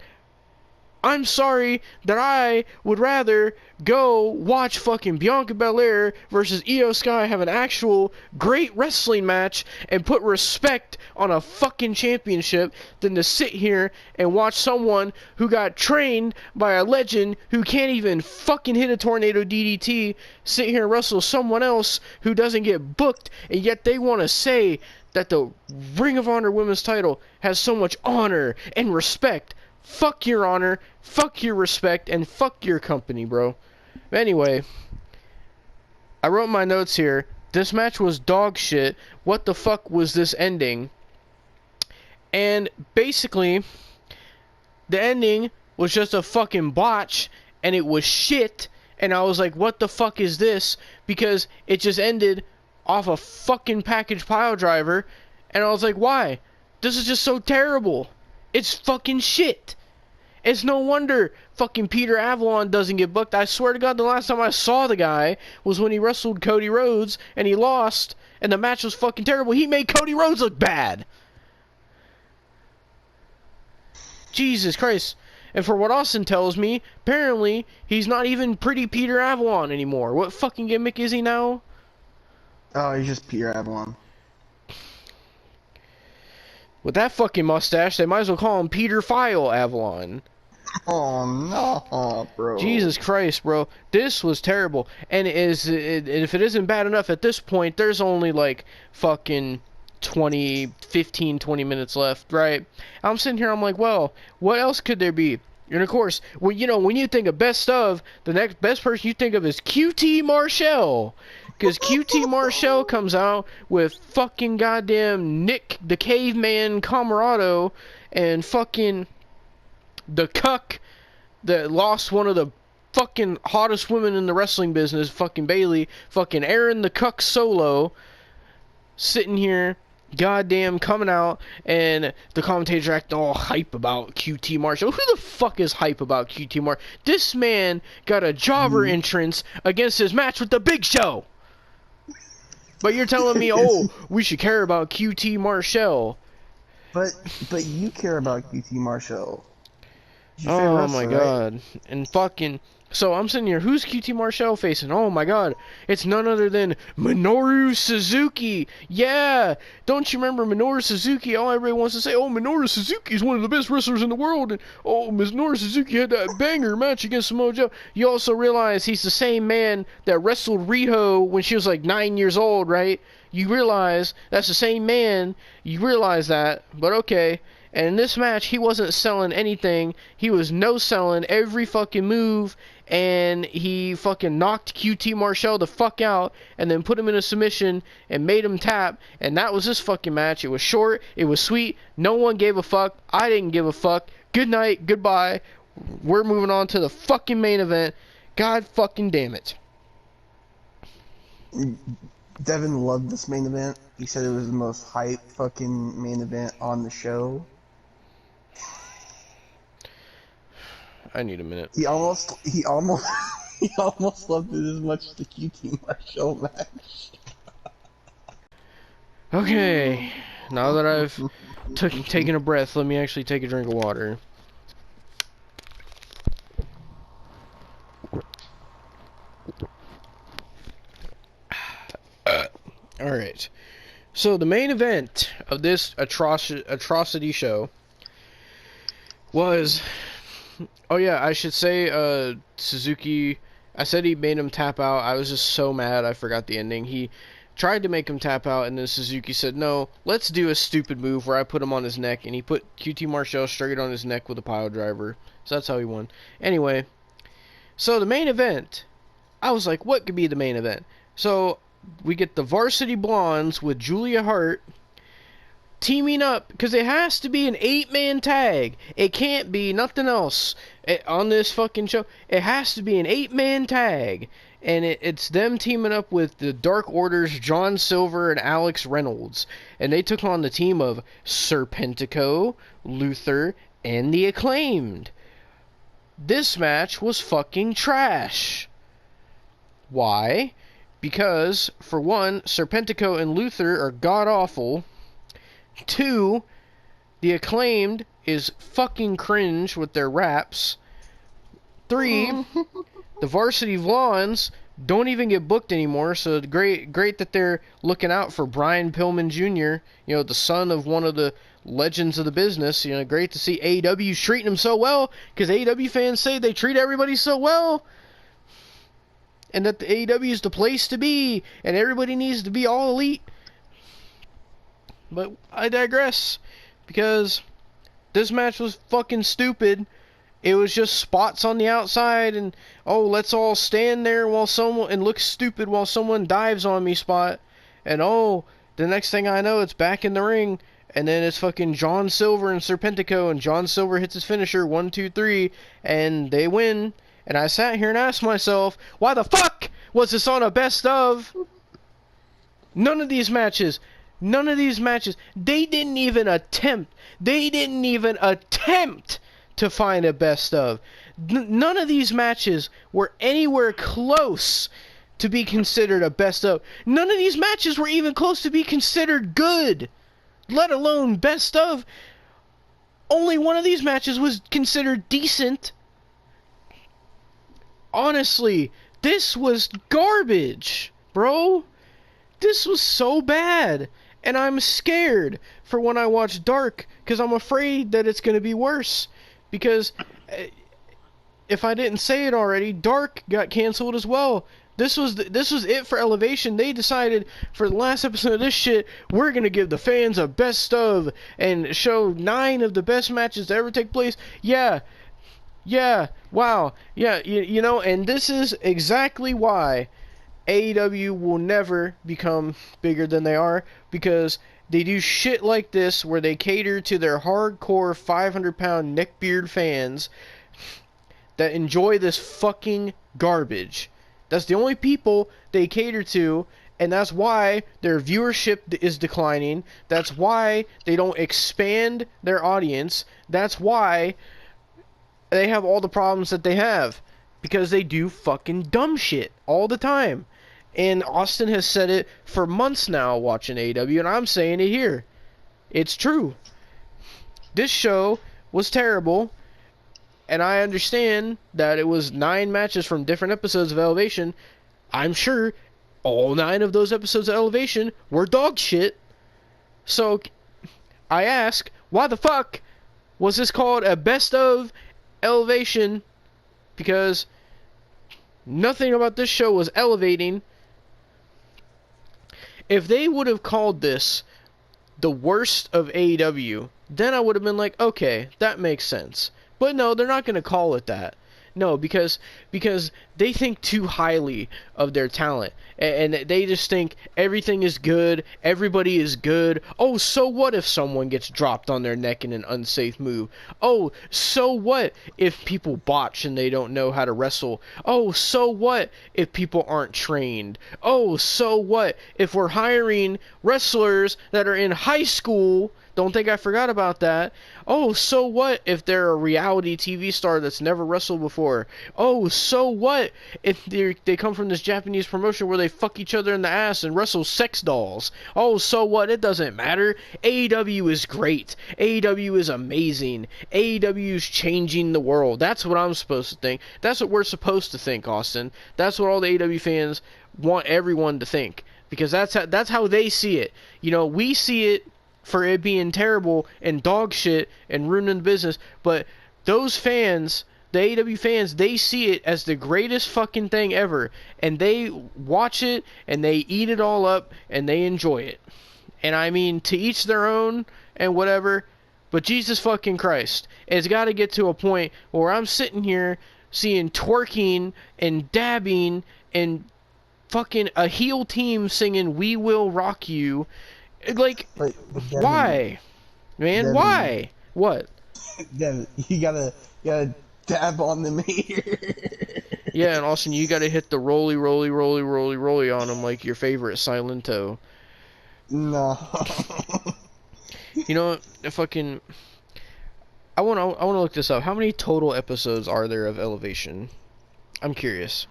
A: I'm sorry that I would rather go watch fucking Bianca Belair versus Io Sky have an actual great wrestling match and put respect on a fucking championship than to sit here and watch someone who got trained by a legend who can't even fucking hit a tornado DDT sit here and wrestle someone else who doesn't get booked, and yet they want to say that the Ring of Honor women's title has so much honor and respect. Fuck your honor, fuck your respect, and fuck your company, bro. Anyway, I wrote my notes here. This match was dog shit. What the fuck was this ending? And basically, the ending was just a fucking botch, and it was shit. And I was like, what the fuck is this? Because it just ended off a fucking package pile driver. And I was like, why? This is just so terrible. It's fucking shit. It's no wonder fucking Peter Avalon doesn't get booked. I swear to God, the last time I saw the guy was when he wrestled Cody Rhodes and he lost, and the match was fucking terrible. He made Cody Rhodes look bad. Jesus Christ. And for what Austin tells me, apparently he's not even pretty Peter Avalon anymore. What fucking gimmick is he now?
B: Oh, he's just Peter Avalon.
A: With that fucking mustache, they might as well call him Peter File Avalon.
B: Oh no, bro.
A: Jesus Christ, bro. This was terrible. And if it isn't bad enough at this point, there's only like fucking 20 minutes left, right? I'm sitting here, I'm like, well, what else could there be? And of course, when you think of best of, the next best person you think of is QT Marshall. Because QT Marshall comes out with fucking goddamn Nick the Caveman Camarado and fucking the cuck that lost one of the fucking hottest women in the wrestling business, fucking Bailey, fucking Aaron the Cuck Solo, sitting here goddamn coming out, and the commentators acting all hype about QT Marshall. Who the fuck is hype about QT Marshall? This man got a jobber
B: You.
A: entrance against his match with the Big Show. But you're telling me, oh, we should care about QT Marshall.
B: But you care about QT Marshall.
A: Oh my god. And fucking... So I'm sitting here, who's QT Marshall facing? Oh my god, it's none other than Minoru Suzuki. Yeah, don't you remember Minoru Suzuki? All everybody wants to say, oh, Minoru Suzuki is one of the best wrestlers in the world. And oh, Minoru Suzuki had that banger match against Samoa Joe. You also realize he's the same man that wrestled Riho when she was like 9 years old, right? You realize that's the same man. You realize that, but okay. And in this match, he wasn't selling anything. He was no-selling every fucking move, and he fucking knocked QT Marshall the fuck out, and then put him in a submission, and made him tap, and that was this fucking match. It was short, it was sweet, no one gave a fuck, I didn't give a fuck. Good night, goodbye, we're moving on to the fucking main event. God fucking damn it.
B: Devon loved this main event. He said it was the most hype fucking main event on the show.
A: I need a minute.
B: He almost loved it as much as the QT Marshall match.
A: Okay, now that I've taken a breath, let me actually take a drink of water. Alright, so the main event of this atrocity show was... Oh yeah, I should say, Suzuki, I said he made him tap out. I was just so mad I forgot the ending. He tried to make him tap out, and then Suzuki said, no, let's do a stupid move where I put him on his neck, and he put QT Marshall straight on his neck with a pile driver. So that's how he won. Anyway, so the main event, I was like, what could be the main event? So we get the Varsity Blondes with Julia Hart teaming up, because it has to be an 8-man tag. It can't be nothing else on this fucking show. It has to be an 8-man tag, and it's them teaming up with the Dark Order's John Silver and Alex Reynolds, and they took on the team of Serpentico, Luther, and the Acclaimed. This match was fucking trash. Why? Because, for one, Serpentico and Luther are god-awful. 2, the Acclaimed is fucking cringe with their raps. 3, the Varsity Blondes don't even get booked anymore, so great that they're looking out for Brian Pillman Jr., you know, the son of one of the legends of the business. You know, great to see AEW treating him so well, because AEW fans say they treat everybody so well, and that the AEW is the place to be, and everybody needs to be all elite. But I digress, because this match was fucking stupid. It was just spots on the outside, and oh, let's all stand there while someone and look stupid while someone dives on me spot, and oh, the next thing I know, it's back in the ring, and then it's fucking John Silver and Serpentico, and John Silver hits his finisher 1, 2, 3, and they win. And I sat here and asked myself, why the fuck was this on a best of? None of these matches, they didn't even attempt to find a best of. None of these matches were anywhere close to be considered a best of. None of these matches were even close to be considered good, let alone best of. Only one of these matches was considered decent. Honestly, this was garbage, bro. This was so bad. And I'm scared for when I watch Dark, because I'm afraid that it's going to be worse. Because if I didn't say it already, Dark got canceled as well. This was it for Elevation. They decided for the last episode of this shit, we're going to give the fans a best of and show 9 of the best matches to ever take place. Yeah, wow. Yeah, you know, and this is exactly why AEW will never become bigger than they are, because they do shit like this where they cater to their hardcore 500-pound neckbeard fans that enjoy this fucking garbage. That's the only people they cater to, And that's why their viewership is declining. That's why they don't expand their audience. That's why they have all the problems that they have. Because they do fucking dumb shit all the time. And Austin has said it for months now watching AEW, and I'm saying it here. It's true. This show was terrible, and I understand that it was 9 matches from different episodes of Elevation. I'm sure all 9 of those episodes of Elevation were dog shit. So, I ask, why the fuck was this called a best of Elevation? Because nothing about this show was elevating. If they would have called this the worst of AEW, then I would have been like, okay, that makes sense. But no, they're not going to call it that. No, because they think too highly of their talent, and they just think everything is good, everybody is good. Oh, so what if someone gets dropped on their neck in an unsafe move? Oh, so what if people botch and they don't know how to wrestle? Oh, so what if people aren't trained? Oh, so what if we're hiring wrestlers that are in high school? Don't think I forgot about that. Oh, so what if they're a reality TV star that's never wrestled before? Oh, so what if they come from this Japanese promotion where they fuck each other in the ass and wrestle sex dolls? Oh, so what? It doesn't matter. AEW is great. AEW is amazing. AEW is changing the world. That's what I'm supposed to think. That's what we're supposed to think, Austin. That's what all the AEW fans want everyone to think. Because that's how they see it. You know, we see it for it being terrible and dog shit and ruining the business, but those fans, the AEW fans, they see it as the greatest fucking thing ever, and they watch it and they eat it all up and they enjoy it. And I mean, to each their own and whatever, but Jesus fucking Christ, it's got to get to a point where I'm sitting here seeing twerking and dabbing and fucking a heel team singing "We Will Rock You." Like,
B: But Devin,
A: why? Man,
B: Devin,
A: why? What?
B: Devin, you gotta dab on them here.
A: Yeah, and Austin, you gotta hit the rolly, rolly, rolly, rolly, rolly on them like your favorite Silento.
B: No.
A: You know, fucking... I wanna look this up. How many total episodes are there of Elevation? I'm curious.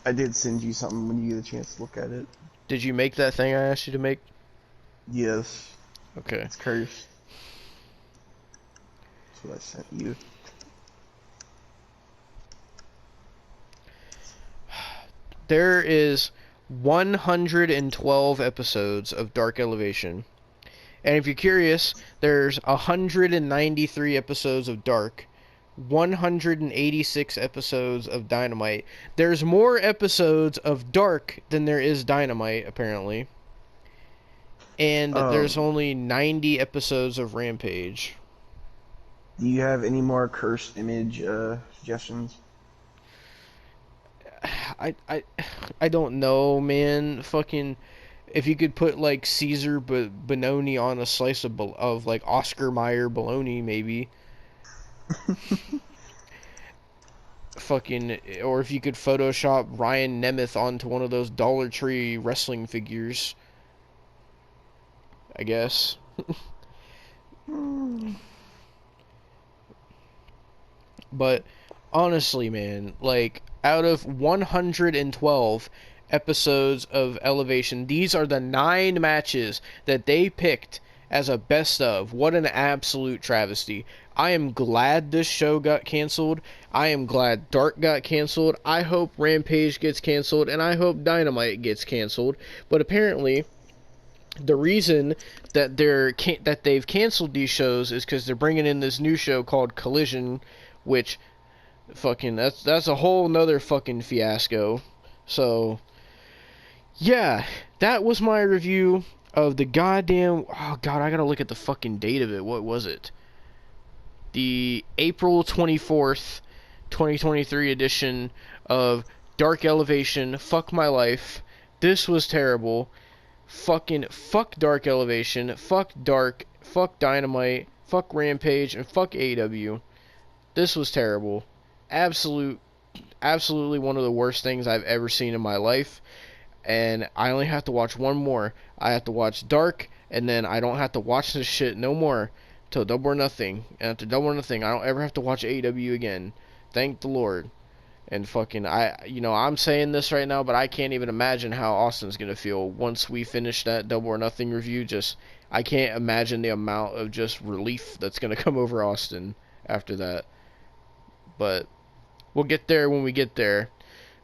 B: I did send you something when you get a chance to look at it.
A: Did you make that thing I asked you to make?
B: Yes.
A: Okay.
B: It's cursed. That's what I sent you.
A: There is 112 episodes of Dark Elevation. And if you're curious, there's 193 episodes of Dark, 186 episodes of Dynamite. There's more episodes of Dark than there is Dynamite, apparently. And there's only 90 episodes of Rampage.
B: Do you have any more cursed image suggestions?
A: I don't know, man. Fucking, if you could put like Caesar bologna on a slice of like Oscar Mayer bologna, maybe. Fucking, or if you could Photoshop Ryan Nemeth onto one of those Dollar Tree wrestling figures, I guess. But honestly, man, like, out of 112 episodes of Elevation, these are the 9 matches that they picked as a best of. What an absolute travesty. I am glad this show got canceled. I am glad Dark got canceled. I hope Rampage gets canceled, and I hope Dynamite gets canceled. But apparently, the reason that they've canceled these shows is because they're bringing in this new show called Collision, which fucking that's a whole nother fucking fiasco. So yeah, that was my review of the goddamn, oh god, I gotta look at the fucking date of it. What was it? The April 24th 2023 edition of Dark Elevation. Fuck my life. This was terrible. Fucking fuck Dark Elevation, fuck Dark, fuck Dynamite, fuck Rampage, and fuck AEW. This was terrible. Absolutely one of the worst things I've ever seen in my life. and I only have to watch one more. I have to watch Dark, and then I don't have to watch this shit no more till Double or Nothing. And after Double or Nothing, I don't ever have to watch AEW again. Thank the Lord. And fucking, I'm saying this right now, but I can't even imagine how Austin's gonna feel once we finish that Double or Nothing review. I can't imagine the amount of just relief that's gonna come over Austin after that. But we'll get there when we get there.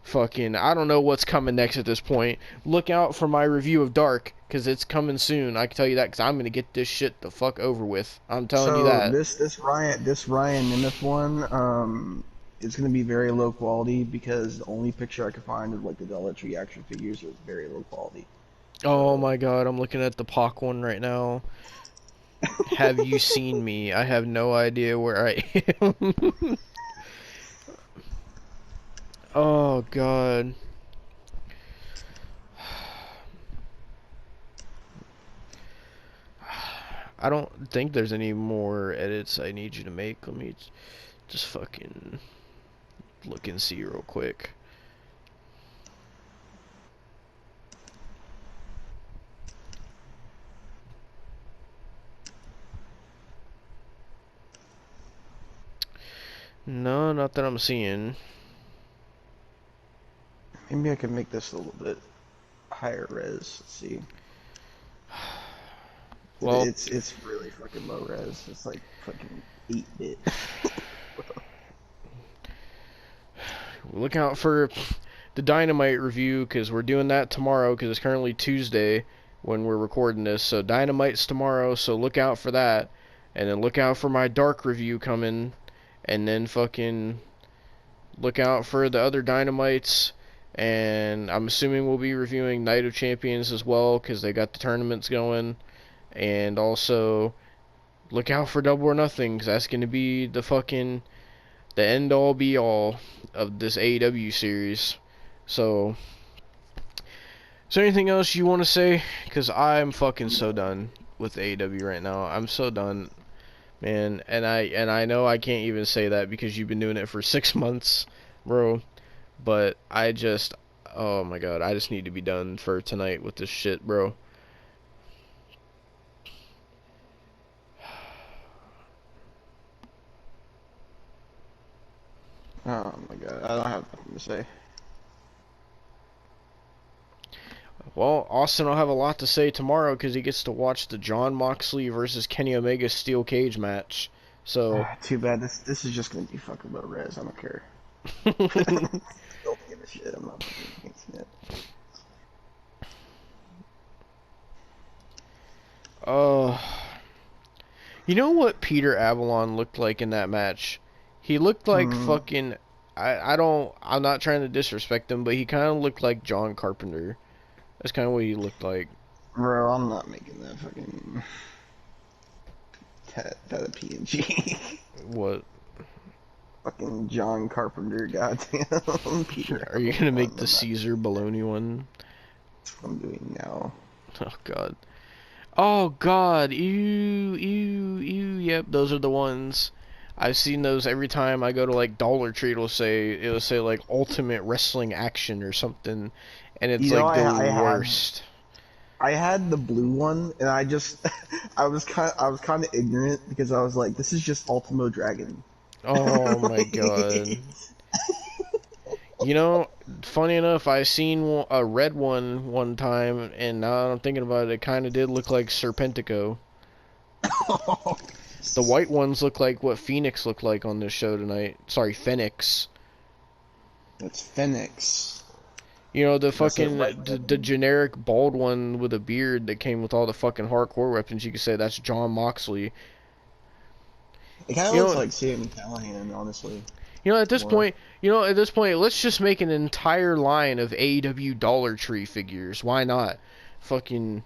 A: Fucking, I don't know what's coming next at this point. Look out for my review of Dark, because it's coming soon. I can tell you that, because I'm gonna get this shit the fuck over with. I'm telling you
B: So
A: that.
B: this Ryan Nemeth one, it's gonna be very low quality because the only picture I could find of like the Dollar Tree action figures was very low quality.
A: Oh
B: So
A: my god, I'm looking at the Pac one right now. Have you seen me? I have no idea where I am. Oh god. I don't think there's any more edits I need you to make. Let me just fucking look and see real quick. No, not that I'm seeing.
B: maybe I can make this a little bit higher res. Let's see.
A: Well,
B: It's really fucking low res. It's like fucking 8-bit.
A: look out for the Dynamite review, because we're doing that tomorrow, because it's currently Tuesday when we're recording this. So Dynamite's tomorrow, so look out for that. And then look out for my Dark review coming. And then fucking look out for the other Dynamites. And I'm assuming we'll be reviewing Night of Champions as well, because they got the tournaments going. And also, look out for Double or Nothing, because that's going to be the end all be all of this AEW series. So, is there anything else you want to say? Because I'm fucking so done with AEW right now. I'm so done, man. And I know I can't even say that because you've been doing it for 6 months, bro. But oh my god, I just need to be done for tonight with this shit, bro.
B: Oh my god, I don't have nothing to say.
A: Well, Austin will have a lot to say tomorrow because he gets to watch the Jon Moxley versus Kenny Omega steel cage match. So,
B: Too bad. This is just gonna be fucking low res. I don't care. Don't give a shit. I'm not fucking thinking it.
A: uh, you know what Peter Avalon looked like in that match? He looked like
B: Hmm.
A: fucking. I'm not trying to disrespect him, but he kind of looked like John Carpenter. That's kind of what he looked like.
B: Bro, I'm not making that fucking that a PNG.
A: What?
B: Fucking John Carpenter, goddamn Peter
A: Are you gonna
B: Avalon.
A: make the Caesar baloney one?
B: That's what I'm doing now.
A: Oh god. Oh god. Ew, ew, ew. Yep, those are the ones. I've seen those every time I go to like Dollar Tree. It'll say like Ultimate Wrestling Action or something, and it's
B: You know,
A: like the
B: I had
A: worst.
B: I had the blue one, and I just I was kind of ignorant because I was like, this is just Ultimo Dragon.
A: Oh my god. You know, funny enough, I seen a red one time, and now I'm thinking about it, it kind of did look like Serpentico. The white ones look like what Phoenix looked like on this show tonight. Sorry, Phoenix.
B: That's Phoenix.
A: You know, the
B: That's it
A: fucking
B: right
A: the
B: there.
A: generic bald one with a beard that came with all the fucking hardcore weapons. You could say that's John Moxley.
B: It kind of
A: You
B: looks
A: know,
B: like Sammy Callahan, honestly.
A: you know at this
B: More.
A: point, let's just make an entire line of AEW Dollar Tree figures. Why not? Fucking,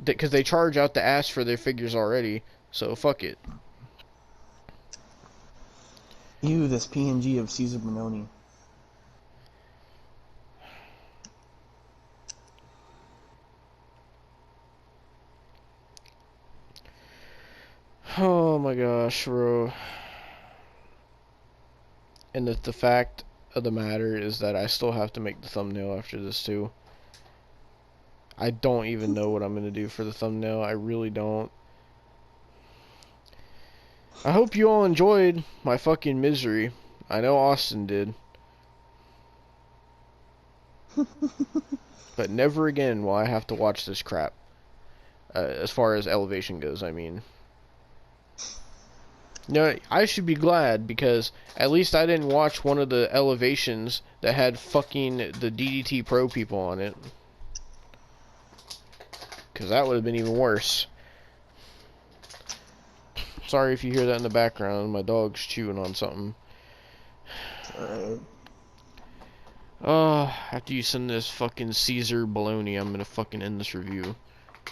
A: because they charge out the ass for their figures already. So fuck it.
B: Ew, this PNG of Caesar Bononi.
A: Oh my gosh, bro. And the fact of the matter is that I still have to make the thumbnail after this too. I don't even know what I'm gonna do for the thumbnail. I really don't. I hope you all enjoyed my fucking misery. I know Austin did. But never again will I have to watch this crap. As far as Elevation goes, I mean. No, I should be glad because at least I didn't watch one of the Elevations that had fucking the DDT Pro people on it. Because that would have been even worse. Sorry if you hear that in the background. My dog's chewing on something. After you send this fucking Caesar baloney, I'm gonna fucking end this review.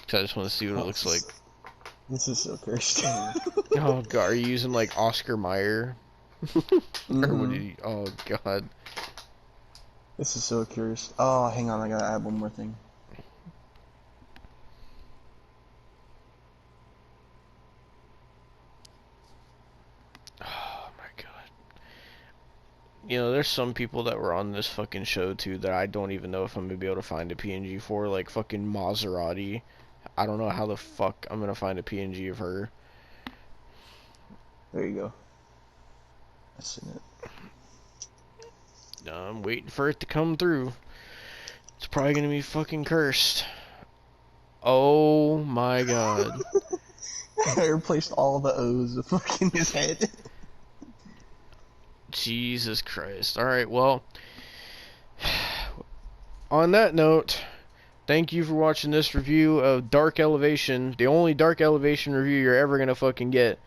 A: Cause I just want to see what it looks like.
B: This is so cursed.
A: Oh god, are you using like Oscar Mayer? Or what did you, oh god.
B: This is so cursed. Oh, hang on, I gotta add one more thing.
A: Oh my god. You know, there's some people that were on this fucking show too that I don't even know if I'm gonna be able to find a PNG for, like fucking Maserati. I don't know how the fuck I'm gonna find a PNG of her.
B: There you go. That's in it.
A: No, I'm waiting for it to come through. It's probably gonna be fucking cursed. Oh my god.
B: I replaced all the O's with fucking his head.
A: Jesus Christ. Alright, well. On that note, thank you for watching this review of Dark Elevation. The only Dark Elevation review you're ever gonna fucking get.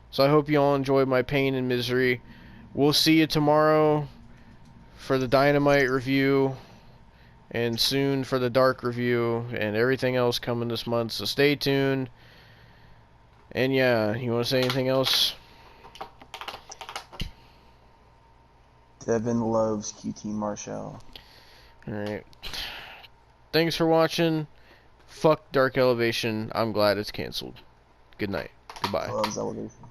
A: So I hope you all enjoyed my pain and misery. We'll see you tomorrow for the Dynamite review. And soon for the Dark review. And everything else coming this month. So stay tuned. And yeah, you want to say anything else?
B: Devon loves QT Marshall.
A: Alright. Thanks for watching. Fuck Dark Elevation. I'm glad it's canceled. Good night. Goodbye.
B: Loves Elevation.